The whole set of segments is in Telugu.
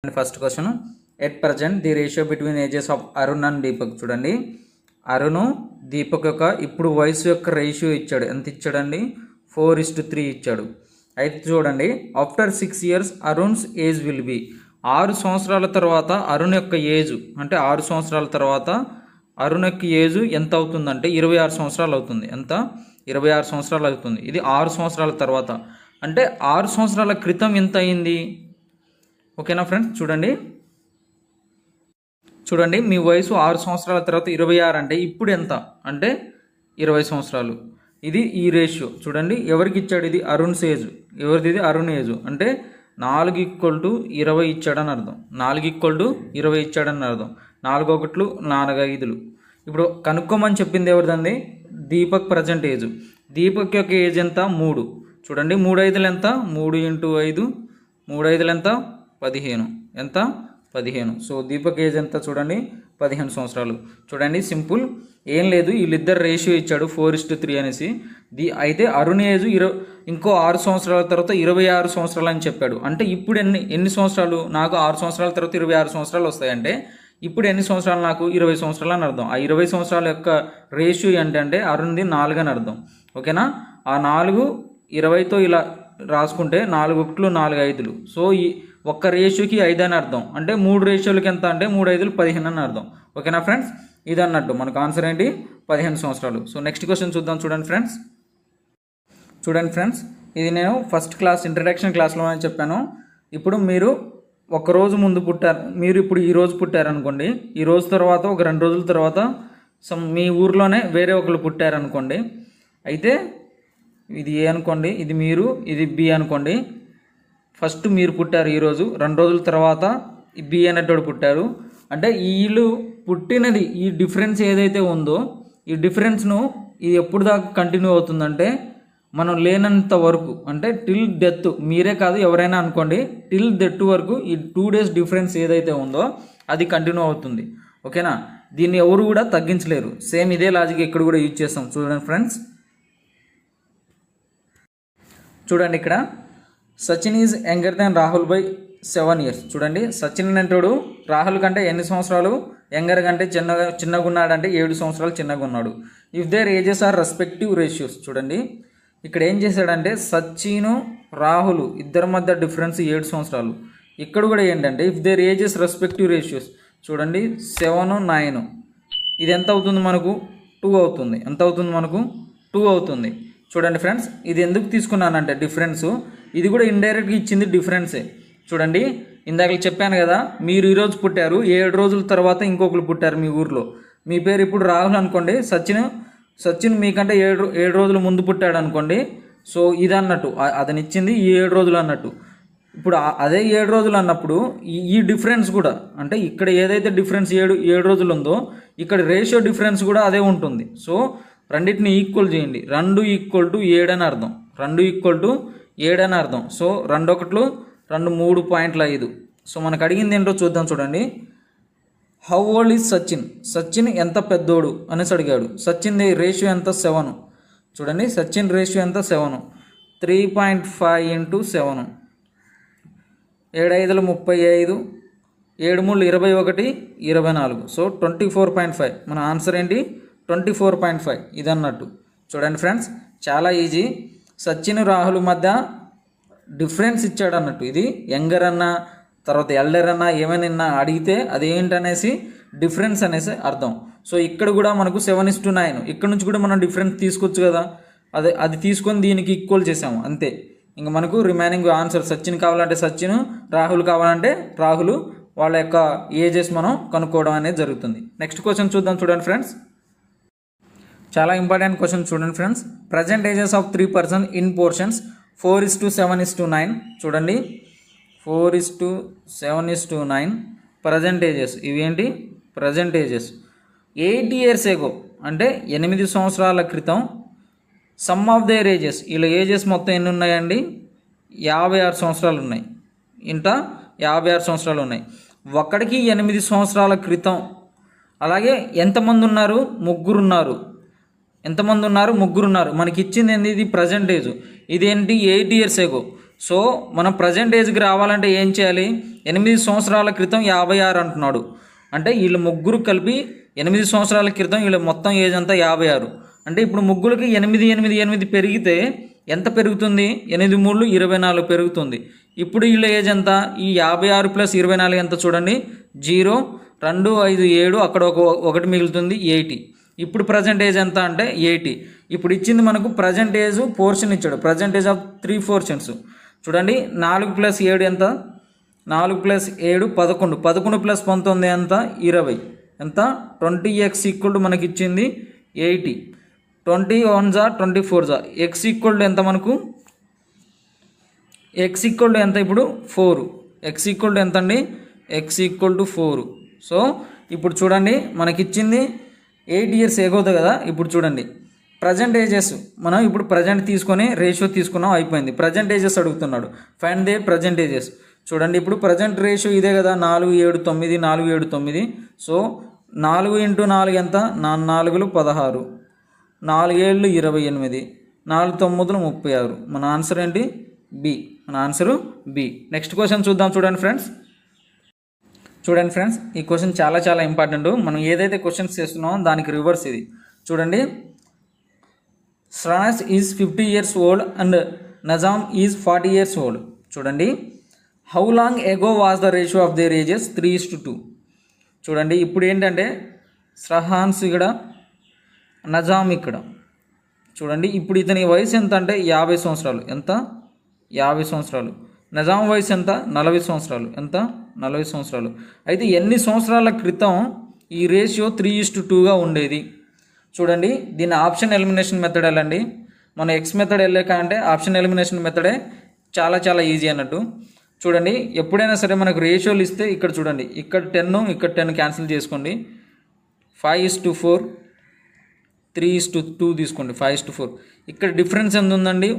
First question, at present the ratio between ages of Arun and Deepak. చూడండి, అరుణ్ దీపక్ యొక్క ఇప్పుడు వయసు యొక్క రేషియో ఇచ్చాడు. ఎంత ఇచ్చాడండి? 4:3 ఇచ్చాడు. అయితే చూడండి, after 6 years Arun's age will be. 6 సంవత్సరాల తర్వాత అరుణ్ యొక్క ఏజ్, అంటే 6 సంవత్సరాల తర్వాత అరుణ్ యొక్క ఏజ్ ఎంత అవుతుందంటే 26 సంవత్సరాలు అవుతుంది. ఎంత? 26 సంవత్సరాలు అవుతుంది. ఇది 6 సంవత్సరాల తర్వాత, అంటే 6 సంవత్సరాల క్రితం ఎంత అయింది? ఓకేనా ఫ్రెండ్స్? చూడండి మీ వయసు 6 సంవత్సరాల తర్వాత 26 అంటే ఇప్పుడు ఎంత అంటే 20 సంవత్సరాలు. ఇది ఈ రేషియో. చూడండి, ఎవరికి ఇచ్చాడు? ఇది అరుణ్స్ ఏజ్. ఎవరిది? ఇది అరుణ్ ఏజ్. అంటే 4:20 ఇచ్చాడని అర్థం. 4:20 ఇచ్చాడని అర్థం. 4 1 4 5. ఇప్పుడు కనుక్కోమని చెప్పింది ఎవరిదండి? Deepak present age. దీపక్ యొక్క ఏజ్ ఎంత? 3. చూడండి, 3 5 ఎంత? 3 × 5. 3 5 ఎంత? 15. ఎంత? 15. సో దీపక్ ఏజ్ ఎంత? చూడండి, 15 సంవత్సరాలు. చూడండి, సింపుల్, ఏం లేదు, వీళ్ళిద్దరు రేషియో ఇచ్చాడు 4:3 అనేసి. అయితే అరుణ్ ఏజ్ ఇంకో 6 సంవత్సరాల తర్వాత 26 సంవత్సరాలు అని చెప్పాడు. అంటే ఇప్పుడు ఎన్ని సంవత్సరాలు? నాకు 6 సంవత్సరాల తర్వాత 26 సంవత్సరాలు వస్తాయంటే ఇప్పుడు ఎన్ని సంవత్సరాలు? నాకు 20 సంవత్సరాలు అని అర్థం. ఆ 20 సంవత్సరాల యొక్క రేషియో ఏంటంటే అరుణ్ది 4 అని అర్థం. ఓకేనా? ఆ 4 20తో ఇలా రాసుకుంటే 4 1 4 5. సో ఈ ఒక్క రేషియోకి 5 అని అర్థం. అంటే 3 రేషియోలకి ఎంత అంటే 3 5 15 అని అర్థం. ఓకేనా ఫ్రెండ్స్? ఇది అన్నట్టు మనకు ఆన్సర్ ఏంటి? 15 సంవత్సరాలు. సో నెక్స్ట్ క్వశ్చన్ చూద్దాం. చూడండి ఫ్రెండ్స్, ఇది నేను ఫస్ట్ క్లాస్ ఇంట్రడక్షన్ క్లాస్లో అని చెప్పాను. ఇప్పుడు మీరు ఒక రోజు ముందు పుట్టారు, మీరు ఇప్పుడు ఈ రోజు పుట్టారనుకోండి. ఈ రోజు తర్వాత ఒక 2 రోజుల తర్వాత మీ ఊర్లోనే వేరే ఒకరు పుట్టారనుకోండి. అయితే ఇది ఏ అనుకోండి, ఇది మీరు, ఇది బి అనుకోండి. ఫస్ట్ మీరు పుట్టారు ఈరోజు, 2 రోజుల తర్వాత బి అనేటోడు పుట్టారు. అంటే వీళ్ళు పుట్టినది ఈ డిఫరెన్స్ ఏదైతే ఉందో ఈ డిఫరెన్స్ను ఇది ఎప్పుడు దాకా కంటిన్యూ అవుతుందంటే మనం లేనంత వరకు, అంటే టిల్ డెత్. మీరే కాదు ఎవరైనా అనుకోండి, టిల్ డెత్ వరకు ఈ 2 days డిఫరెన్స్ ఏదైతే ఉందో అది కంటిన్యూ అవుతుంది. ఓకేనా? దీన్ని ఎవరు కూడా తగ్గించలేరు. సేమ్ ఇదే లాజిక్ ఇక్కడ కూడా యూజ్ చేస్తాం. చూడండి ఫ్రెండ్స్, చూడండి ఇక్కడ Sachin is younger than Rahul by 7 years. చూడండి, సచిన్ అంటాడు రాహుల్ కంటే ఎన్ని సంవత్సరాలు యంగర్ కంటే చిన్నగా ఉన్నాడంటే 7 సంవత్సరాలు చిన్నగా ఉన్నాడు. If their ages are respective ratios. చూడండి, ఇక్కడ ఏం చేశాడంటే సచిన్ రాహుల్ ఇద్దరి మధ్య డిఫరెన్స్ 7 సంవత్సరాలు. ఇక్కడ కూడా ఏంటంటే if their ages respective ratios. చూడండి, 7 9. ఇది ఎంత అవుతుంది మనకు? 2 అవుతుంది. ఎంత అవుతుంది మనకు? 2 అవుతుంది. చూడండి ఫ్రెండ్స్, ఇది ఎందుకు తీసుకున్నానంటే డిఫరెన్స్, ఇది కూడా ఇండైరెక్ట్గా ఇచ్చింది డిఫరెన్సే. చూడండి, ఇందాక చెప్పాను కదా, మీరు ఈరోజు పుట్టారు, 7 రోజుల తర్వాత ఇంకొకరు పుట్టారు మీ ఊర్లో. మీ పేరు ఇప్పుడు రాహుల్ అనుకోండి, సచిన్ మీకంటే 7 రోజుల ముందు పుట్టాడు అనుకోండి. సో ఇది అన్నట్టు అతను ఇచ్చింది ఈ 7 రోజులు అన్నట్టు. ఇప్పుడు అదే 7 రోజులు అన్నప్పుడు ఈ డిఫరెన్స్ కూడా, అంటే ఇక్కడ ఏదైతే డిఫరెన్స్ 7 రోజులు ఉందో ఇక్కడ రేషియో డిఫరెన్స్ కూడా అదే ఉంటుంది. సో రెండింటిని ఈక్వల్ చేయండి. 2 = 7 అని అర్థం. 2 = 7 అని అర్థం. సో 2 1 2 3.5. సో మనకు అడిగింది ఏంటో చూద్దాం. చూడండి, హౌ ఓల్డ్ ఈజ్ సచిన్ ఎంత పెద్దోడు అనేసి అడిగాడు. సచిన్ రేషియో ఎంత? 7. చూడండి, సచిన్ రేషియో ఎంత? 7. 3.5 × 7. 7 5 35, 7 3 21 24. సో 24.5. మన ఆన్సర్ ఏంటి? 24.5. ఇది అన్నట్టు. చూడండి ఫ్రెండ్స్, చాలా ఈజీ. సచిన్ రాహుల్ మధ్య డిఫరెన్స్ ఇచ్చాడు అన్నట్టు. ఇది యంగర్ అన్న తర్వాత ఎల్డర్ అన్న ఏమైనా అడిగితే అదేంటనేసి డిఫరెన్స్ అనేసి అర్థం. సో ఇక్కడ కూడా మనకు 7:9. ఇక్కడ నుంచి కూడా మనం డిఫరెన్స్ తీసుకోవచ్చు కదా, అది తీసుకొని దీనికి ఈక్వల్ చేసాము అంతే. ఇంకా మనకు రిమైనింగ్ ఆన్సర్ సచిన్ కావాలంటే సచిన్, రాహుల్ కావాలంటే రాహుల్, వాళ్ళ యొక్క ఏజెస్ మనం కనుక్కోవడం అనేది జరుగుతుంది. నెక్స్ట్ క్వశ్చన్ చూద్దాం. చూడండి ఫ్రెండ్స్, చాలా ఇంపార్టెంట్ క్వశ్చన్. చూడండి friends, present ages of 3 persons in portions 4:7:9. చూడండి, 4:7:9 ప్రజెంట్ ఏజెస్. ఇవి ఏంటి? Present ages. 8 years ago అంటే 8 సంవత్సరాల క్రితం సమ్ ఆఫ్ దేర్ ఏజెస్, వీళ్ళ ఏజెస్ మొత్తం ఎన్ని ఉన్నాయండి? 56 సంవత్సరాలు ఉన్నాయి. ఇంత 56 సంవత్సరాలు ఉన్నాయి. ఒక్కడికి 8 సంవత్సరాల క్రితం. అలాగే ఎంతమంది ఉన్నారు? ముగ్గురు ఉన్నారు. ఎంతమంది ఉన్నారు? ముగ్గురు ఉన్నారు. మనకి ఇచ్చింది ఏంది? ఇది ప్రజెంట్ ఏజ్. ఇదేంటి? 8 years ago. సో మనం ప్రజెంట్ ఏజ్కి రావాలంటే ఏం చేయాలి? 8 సంవత్సరాల క్రితం 56 అంటున్నాడు. అంటే వీళ్ళు ముగ్గురు కలిపి 8 సంవత్సరాల క్రితం వీళ్ళ మొత్తం ఏజ్ అంతా 56. అంటే ఇప్పుడు ముగ్గురికి 8, 8, 8 పెరిగితే ఎంత పెరుగుతుంది? 8 3 24 పెరుగుతుంది. ఇప్పుడు వీళ్ళ ఏజ్ ఎంత? ఈ 56 + 24 ఎంత చూడండి? 0 2 5 7, అక్కడ ఒకటి మిగులుతుంది 80. ఇప్పుడు ప్రజెంట్ ఏజ్ ఎంత అంటే 80. ఇప్పుడు ఇచ్చింది మనకు ప్రజెంట్ ఏజ్ పోర్షన్ ఇచ్చాడు, ప్రజెంట్ ఏజ్ ఆఫ్ 3 పోర్షన్స్. చూడండి 4 + 7 ఎంత? 4 + 7 11, 11 + 19 ఎంత? 20. ఎంత? 20x = మనకి ఇచ్చింది 80. 21 * 24 x = ఎంత మనకు? x = ఎంత ఇప్పుడు? 4. x = ఎంత అండి? x = 4. సో ఇప్పుడు చూడండి మనకిచ్చింది 8 years ఎగోదు కదా. ఇప్పుడు చూడండి ప్రజెంట్ ఏజెస్ మనం ఇప్పుడు ప్రజెంట్ తీసుకొని రేషియో తీసుకున్నాం, అయిపోయింది. ప్రజెంట్ ఏజెస్ అడుగుతున్నాడు, ఫైండ్ దే ప్రజెంట్ ఏజెస్. చూడండి ఇప్పుడు ప్రజెంట్ రేషియో ఇదే కదా, 4 7 9, 4 7 9. సో 4 × 4 ఎంత? 4 4 16, 4 7 28, 4 9 36. మన ఆన్సర్ ఏంటి? బి. మన ఆన్సరు బి. నెక్స్ట్ క్వశ్చన్ చూద్దాం. చూడండి ఫ్రెండ్స్ ఈ క్వశ్చన్ చాలా చాలా ఇంపార్టెంట్. మనం ఏదైతే క్వశ్చన్స్ చేస్తున్నామో దానికి రివర్స్ ఇది. చూడండి, స్రానస్ ఈజ్ 50 years old అండ్ నజామ్ ఈజ్ 40 years old. చూడండి, how long ago was the ratio of their ages? 3:2. చూడండి ఇప్పుడు ఏంటంటే స్రహాన్స్ ఇక్కడ, నజామ్ ఇక్కడ. చూడండి ఇప్పుడు ఇతని వయసు ఎంత అంటే 50 సంవత్సరాలు. ఎంత? 50 సంవత్సరాలు. నజాం వయసు ఎంత? 40 సంవత్సరాలు. ఎంత? 40 సంవత్సరాలు. అయితే ఎన్ని సంవత్సరాల క్రితం ఈ రేషియో 3:2గా ఉండేది? చూడండి దీన్ని ఆప్షన్ ఎలిమినేషన్ మెథడ్ వెళ్ళండి. మనం ఎక్స్ మెథడ్ వెళ్ళాక అంటే ఆప్షన్ ఎలిమినేషన్ మెథడే చాలా చాలా ఈజీ అన్నట్టు. చూడండి ఎప్పుడైనా సరే మనకు రేషియోలు ఇస్తే ఇక్కడ చూడండి, ఇక్కడ 10 ఇక్కడ 10 క్యాన్సిల్ చేసుకోండి. 5:4, 3:2 తీసుకోండి. 5:4. ఇక్కడ డిఫరెన్స్ ఎంత ఉందండి?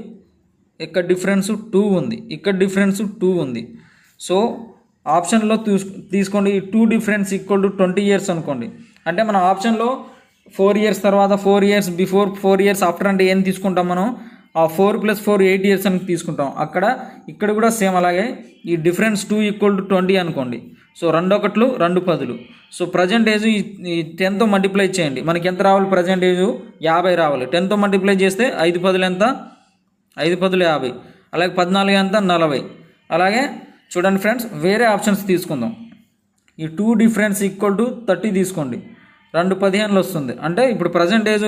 ఇక్కడ డిఫరెన్స్ 2 ఉంది, ఇక్కడ డిఫరెన్స్ 2 ఉంది. సో ఆప్షన్లో తీసుకోండి. ఈ 2 డిఫరెన్స్ = 20 years అనుకోండి. అంటే మన ఆప్షన్లో 4 years తర్వాత, 4 years బిఫోర్, 4 years ఆఫ్టర్ అంటే ఏం తీసుకుంటాం మనం? ఆ 4 + 4 8 years అని తీసుకుంటాం. ఇక్కడ కూడా సేమ్ అలాగే ఈ డిఫరెన్స్ 2 = 20 అనుకోండి. సో 2 1 2 10. సో ప్రజెంట్ ఏజ్ ఈ 10తో మల్టిప్లై చేయండి. మనకి ఎంత రావాలి? ప్రజెంట్ ఏజ్ 50 రావాలి. 10తో మల్టిప్లై చేస్తే 5 10 ఎంత? 5 10 50. అలాగే 14 ఎంత? 40. అలాగే చూడండి ఫ్రెండ్స్, వేరే ఆప్షన్స్ తీసుకుందాం. ఈ 2 డిఫరెన్స్ = 30 తీసుకోండి. 2 15 వస్తుంది. అంటే ఇప్పుడు ప్రజెంట్ ఏజ్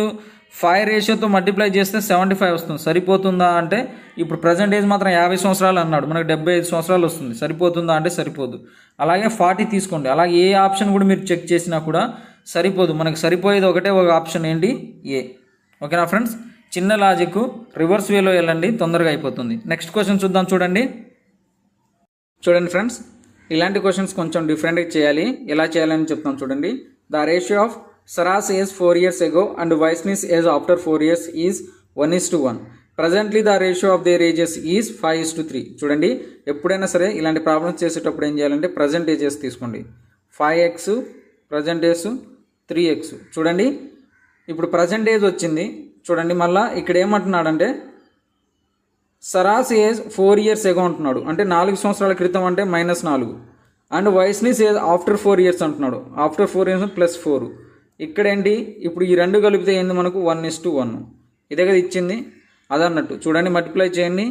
5 రేషియోతో మల్టిప్లై చేస్తే 75 వస్తుంది. సరిపోతుందా అంటే ఇప్పుడు ప్రజెంట్ ఏజ్ మాత్రం 50 సంవత్సరాలు అన్నాడు, మనకు 75 సంవత్సరాలు వస్తుంది. సరిపోతుందా అంటే సరిపోదు. అలాగే 40 తీసుకోండి. అలాగే ఏ ఆప్షన్ కూడా మీరు చెక్ చేసినా కూడా సరిపోదు. మనకు సరిపోయేది ఒకటే ఒక ఆప్షన్, ఏంటి? ఏ. ఓకేనా ఫ్రెండ్స్? చిన్న లాజిక్, రివర్స్ వేలో వెళ్ళండి, తొందరగా అయిపోతుంది. నెక్స్ట్ క్వశ్చన్ చూద్దాం. చూడండి ఫ్రెండ్స్, ఇలాంటి క్వశ్చన్స్ కొంచెం డిఫరెంట్గా చేయాలి. ఎలా చేయాలని చెప్తాం చూడండి. ద రేషియో ఆఫ్ సరాస్ ఏజ్ 4 years ago అండ్ వైస్నిస్ age after 4 years is 1:1. Presently the ratio of their ages is 5:3. చూడండి ఎప్పుడైనా సరే ఇలాంటి ప్రాబ్లమ్స్ చేసేటప్పుడు ఏం చేయాలంటే ప్రజెంట్ ఏజెస్ తీసుకోండి. 5x present age 3x. చూడండి ఇప్పుడు ప్రజెంట్ ఏజ్ వచ్చింది. చూడండి మళ్ళీ ఇక్కడ ఏమంటున్నాడంటే సరాస్ ఏజ్ 4 years ago అంటున్నాడు. అంటే 4 సంవత్సరాల క్రితం అంటే -4. అండ్ వైస్నిస్ ఏజ్ ఆఫ్టర్ 4 years అంటున్నాడు. After 4 years +4. ఇక్కడ ఏంటి? ఇప్పుడు ఈ 2 కలిపితే ఏంది మనకు? 1:1. ఇదే కదా ఇచ్చింది, అదన్నట్టు. చూడండి మల్టిప్లై చేయండి,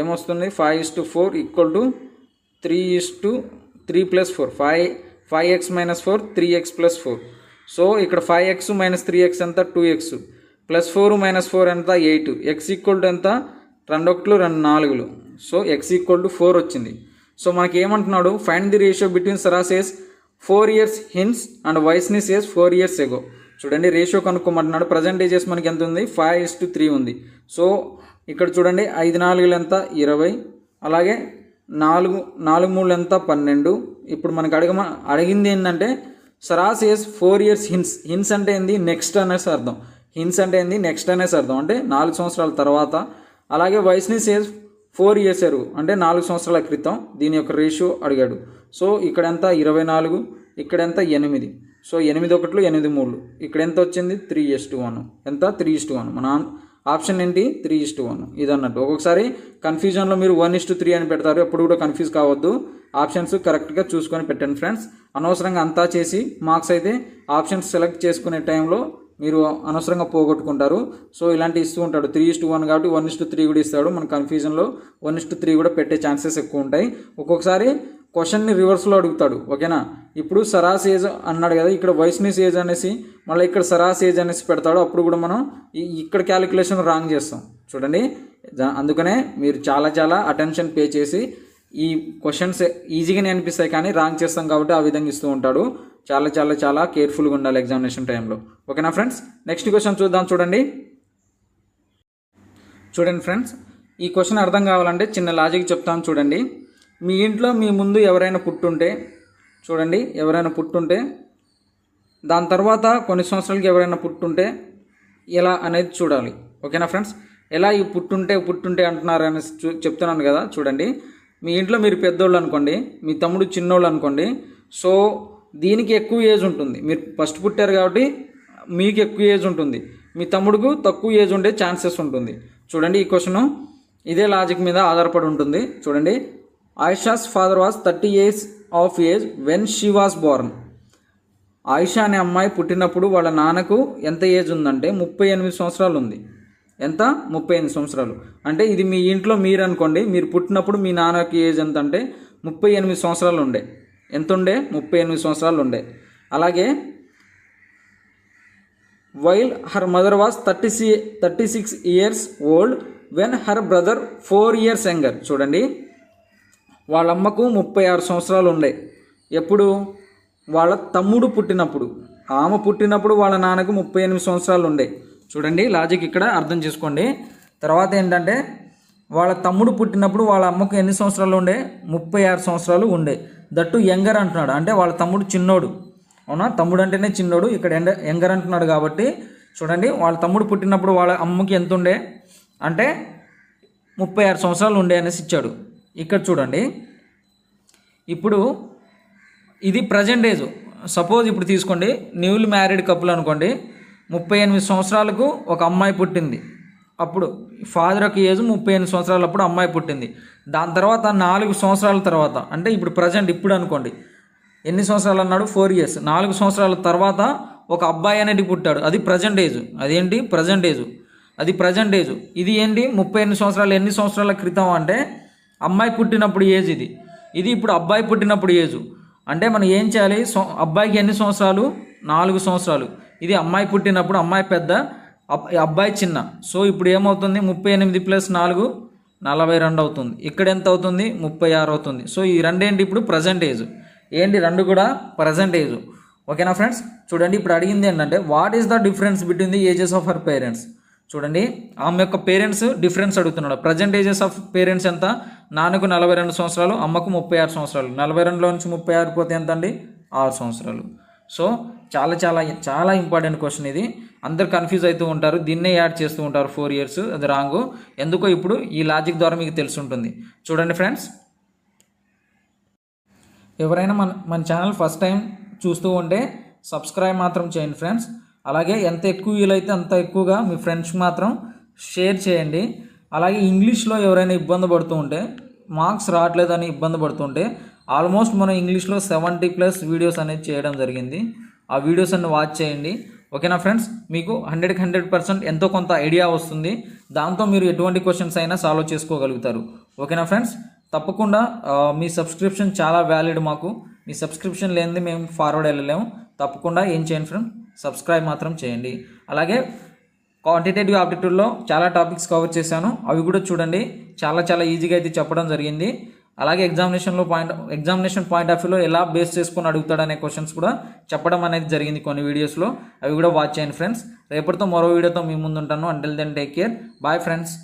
ఏమొస్తుంది? 5:4 = 3:3 + 4. 5x - 4 3x + 4. సో ఇక్కడ 5x - 3x ఎంత? 2x +4 - 4 ఎంత? 8. x = ఎంత? 2 1 2 4. సో x = 4 వచ్చింది. సో మనకి ఏమంటున్నాడు? ఫైండ్ ది రేషియో బిట్వీన్ సరాస్ ఏజ్ 4 years hence అండ్ వైస్నిస్ ఏజ్ 4 years ago. చూడండి రేషియో కనుక్కోమంటున్నాడు. ప్రజెంట్ ఏజెస్ మనకి ఎంత ఉంది? 5:3 ఉంది. సో ఇక్కడ చూడండి 5 4 ఎంత? 20. అలాగే 4 3 ఎంత? 12. ఇప్పుడు మనకి అడిగింది ఏంటంటే సరాస్ ఏజ్ 4 years హిన్స్ అంటే ఏంది? నెక్స్ట్ అనేసి అర్థం. హిన్స్ అంటే ఏంది? నెక్స్ట్ అనేసి అర్థం, అంటే 4 సంవత్సరాల తర్వాత. అలాగే వైస్నిస్ ఏజ్ 4 years అంటే 4 సంవత్సరాల క్రితం. దీని యొక్క రేషియో అడిగాడు. సో ఇక్కడ ఎంత? 24. ఇక్కడ ఎంత? 8. సో 8 1 8 3. ఇక్కడ ఎంత వచ్చింది? 3:1. ఎంత? 3:1. మన ఆప్షన్ ఏంటి 3:1 ఇది అన్నట్టు. ఒక్కొక్కసారి కన్ఫ్యూజన్లో మీరు 1:3 అని పెడతారు, ఎప్పుడు కూడా కన్ఫ్యూజ్ కావద్దు. ఆప్షన్స్ కరెక్ట్గా చూసుకొని పెట్టండి ఫ్రెండ్స్. అనవసరంగా అంతా చేసి మార్క్స్ అయితే ఆప్షన్స్ సెలెక్ట్ చేసుకునే టైంలో మీరు అనవసరంగా పోగొట్టుకుంటారు. సో ఇలాంటి ఇస్తూ ఉంటాడు 3:1 కాబట్టి 1:3 కూడా ఇస్తాడు. మన కన్ఫ్యూజన్లో 1:3 కూడా పెట్టే ఛాన్సెస్ ఎక్కువ ఉంటాయి. ఒక్కొక్కసారి క్వశ్చన్ని రివర్స్లో అడుగుతాడు, ఓకేనా. ఇప్పుడు సరాస్ ఏజ్ అన్నాడు కదా, ఇక్కడ వైస్నిస్ ఏజ్ అనేసి మళ్ళీ ఇక్కడ సరాస్ ఏజ్ అనేసి పెడతాడు. అప్పుడు కూడా మనం ఇక్కడ క్యాలిక్యులేషన్ రాంగ్ చేస్తాం చూడండి. అందుకనే మీరు చాలా అటెన్షన్ పే చేసి ఈ క్వశ్చన్స్ ఈజీగానే అనిపిస్తాయి కానీ రాంగ్ చేస్తాం కాబట్టి ఆ విధంగా ఇస్తూ ఉంటాడు. చాలా కేర్ఫుల్గా ఉండాలి ఎగ్జామినేషన్ టైంలో, ఓకేనా ఫ్రెండ్స్. నెక్స్ట్ క్వశ్చన్ చూద్దాం. చూడండి ఫ్రెండ్స్, ఈ క్వశ్చన్ అర్థం కావాలంటే చిన్న లాజిక్ చెప్తాను చూడండి. మీ ఇంట్లో మీ ముందు ఎవరైనా పుట్టుంటే దాని తర్వాత కొన్ని సంవత్సరాలకి ఎవరైనా పుట్టుంటే ఎలా అనేది చూడాలి, ఓకేనా ఫ్రెండ్స్. ఎలా ఈ పుట్టుంటే అంటున్నారు అనేసి చెప్తున్నాను కదా. చూడండి, మీ ఇంట్లో మీరు పెద్దోళ్ళు అనుకోండి, మీ తమ్ముడు చిన్నోళ్ళు అనుకోండి. సో దీనికి ఎక్కువ ఏజ్ ఉంటుంది, మీరు ఫస్ట్ పుట్టారు కాబట్టి మీకు ఎక్కువ ఏజ్ ఉంటుంది, మీ తమ్ముడుకు తక్కువ ఏజ్ ఉండే ఛాన్సెస్ ఉంటుంది. చూడండి, ఈ క్వశ్చన్ ఇదే లాజిక్ మీద ఆధారపడి ఉంటుంది. చూడండి, Ayesha's father was 30 years of age when she was Born. Ayesha అనే అమ్మాయి పుట్టినప్పుడు వాళ్ళ నాన్నకు ఎంత ఏజ్ ఉందంటే 38 సంవత్సరాలు ఉంది. ఎంత? 38 సంవత్సరాలు. అంటే ఇది మీ ఇంట్లో మీరు అనుకోండి, మీరు పుట్టినప్పుడు మీ నాన్నకి ఏజ్ ఎంత అంటే 38 సంవత్సరాలు ఉండే. ఎంత ఉండే? 38 సంవత్సరాలు ఉండే. అలాగే while her mother was 36 years old when her brother 4 years younger. చూడండి, వాళ్ళ అమ్మకు 36 సంవత్సరాలు ఉండే ఎప్పుడు? వాళ్ళ తమ్ముడు పుట్టినప్పుడు. ఆమె పుట్టినప్పుడు వాళ్ళ నాన్నకు 38 సంవత్సరాలు ఉండే. చూడండి, లాజిక్ ఇక్కడ అర్థం చేసుకోండి. తర్వాత ఏంటంటే వాళ్ళ తమ్ముడు పుట్టినప్పుడు వాళ్ళ అమ్మకు ఎన్ని సంవత్సరాలు ఉండే? 36 సంవత్సరాలు ఉండే. దట్టు యంగర్ అంటున్నాడు, అంటే వాళ్ళ తమ్ముడు చిన్నోడు. అవునా, తమ్ముడు అంటేనే చిన్నోడు, ఇక్కడ యంగర్ అంటున్నాడు కాబట్టి చూడండి, వాళ్ళ తమ్ముడు పుట్టినప్పుడు వాళ్ళ అమ్మకి ఎంత ఉండే అంటే 36 సంవత్సరాలు ఉండే అనేసి ఇచ్చాడు. ఇక్కడ చూడండి, ఇప్పుడు ఇది ప్రజెంట్ ఏజ్. సపోజ్ ఇప్పుడు తీసుకోండి, న్యూలీ మ్యారీడ్ కపుల్ అనుకోండి, 38 సంవత్సరాలకు ఒక అమ్మాయి పుట్టింది. అప్పుడు ఫాదర్ యొక్క ఏజ్ 38 సంవత్సరాలు అప్పుడు అమ్మాయి పుట్టింది. దాని తర్వాత 4 సంవత్సరాల తర్వాత, అంటే ఇప్పుడు ప్రజెంట్ ఇప్పుడు అనుకోండి, ఎన్ని సంవత్సరాలు అన్నాడు? 4 years. 4 సంవత్సరాల తర్వాత ఒక అబ్బాయి అనేది పుట్టాడు, అది ప్రజెంట్ ఏజ్. అదేంటి? Present age. అది ప్రజెంట్ ఏజ్. ఇది ఏంటి? 38 సంవత్సరాలు. ఎన్ని సంవత్సరాల క్రితం అంటే అమ్మాయి పుట్టినప్పుడు ఏజ్ ఇది. ఇది ఇప్పుడు అబ్బాయి పుట్టినప్పుడు ఏజ్. అంటే మనం ఏం చేయాలి? అబ్బాయికి ఎన్ని సంవత్సరాలు? 4 సంవత్సరాలు. ఇది అమ్మాయి పుట్టినప్పుడు, అమ్మాయి పెద్ద, అబ్బాయి చిన్న. సో ఇప్పుడు ఏమవుతుంది? 38 + 4 42 అవుతుంది. ఇక్కడ ఎంత అవుతుంది? 36 అవుతుంది. సో ఈ రెండేంటి? ఇప్పుడు ప్రజెంట్ ఏజ్. ఏంటి? రెండు కూడా ప్రజెంట్ ఏజ్, ఓకేనా ఫ్రెండ్స్. చూడండి, ఇప్పుడు అడిగింది ఏంటంటే what is the difference between the ages of her parents. చూడండి, ఆమె యొక్క పేరెంట్స్ డిఫరెన్స్ అడుగుతున్నాడు. ప్రజెంట్ ఏజెస్ ఆఫ్ పేరెంట్స్ ఎంత? నాన్నకు 42 సంవత్సరాలు, అమ్మకు 36 సంవత్సరాలు. 42లో నుంచి 36 పోతే ఎంత అండి? 6 సంవత్సరాలు. సో చాలా ఇంపార్టెంట్ క్వశ్చన్ ఇది. అందరు కన్ఫ్యూజ్ అవుతూ ఉంటారు, దీన్నే యాడ్ చేస్తూ ఉంటారు 4 years. అది రాంగు. ఎందుకో ఇప్పుడు ఈ లాజిక్ ద్వారా మీకు తెలిసి ఉంటుంది. చూడండి ఫ్రెండ్స్, ఎవరైనా మన ఛానల్ ఫస్ట్ టైం చూస్తూ ఉంటే సబ్స్క్రైబ్ మాత్రం చేయండి ఫ్రెండ్స్. అలాగే ఎంత ఎక్కువ వీలైతే అంత ఎక్కువగా మీ ఫ్రెండ్స్కి మాత్రం షేర్ చేయండి. అలాగే ఇంగ్లీష్లో ఎవరైనా ఇబ్బంది పడుతూ ఉంటే, మార్క్స్ రావట్లేదని ఇబ్బంది పడుతుంటే, ఆల్మోస్ట్ మనం ఇంగ్లీష్లో 70+ వీడియోస్ అనేది చేయడం జరిగింది. ఆ వీడియోస్ అన్ని వాచ్ చేయండి, ఓకేనా ఫ్రెండ్స్. మీకు 100% ఎంతో కొంత ఐడియా వస్తుంది. దాంతో మీరు ఎటువంటి క్వశ్చన్స్ అయినా సాల్వ్ చేసుకోగలుగుతారు, ఓకేనా ఫ్రెండ్స్. తప్పకుండా మీ సబ్స్క్రిప్షన్ చాలా వ్యాలిడ్ మాకు. మీ సబ్స్క్రిప్షన్ లేనిది మేము ఫార్వర్డ్ వెళ్ళలేము. తప్పకుండా ఏం చేయండి ఫ్రెండ్, సబ్స్క్రైబ్ మాత్రం చేయండి. అలాగే క్వాంటిటేటివ్ ఆప్టిట్యూడ్లో చాలా టాపిక్స్ కవర్ చేశాను, అవి కూడా చూడండి. చాలా ఈజీగా అయితే చెప్పడం జరిగింది. అలాగే ఎగ్జామినేషన్ పాయింట్ ఆఫ్ వ్యూలో ఎలా బేస్ చేసుకొని అడుగుతాడనే క్వశ్చన్స్ కూడా చెప్పడం అనేది జరిగింది కొన్ని వీడియోస్లో. అవి కూడా వాచ్ చేయండి ఫ్రెండ్స్. రేపటితో మరో వీడియోతో మీ ముందు ఉంటాను. Until then take care, bye friends.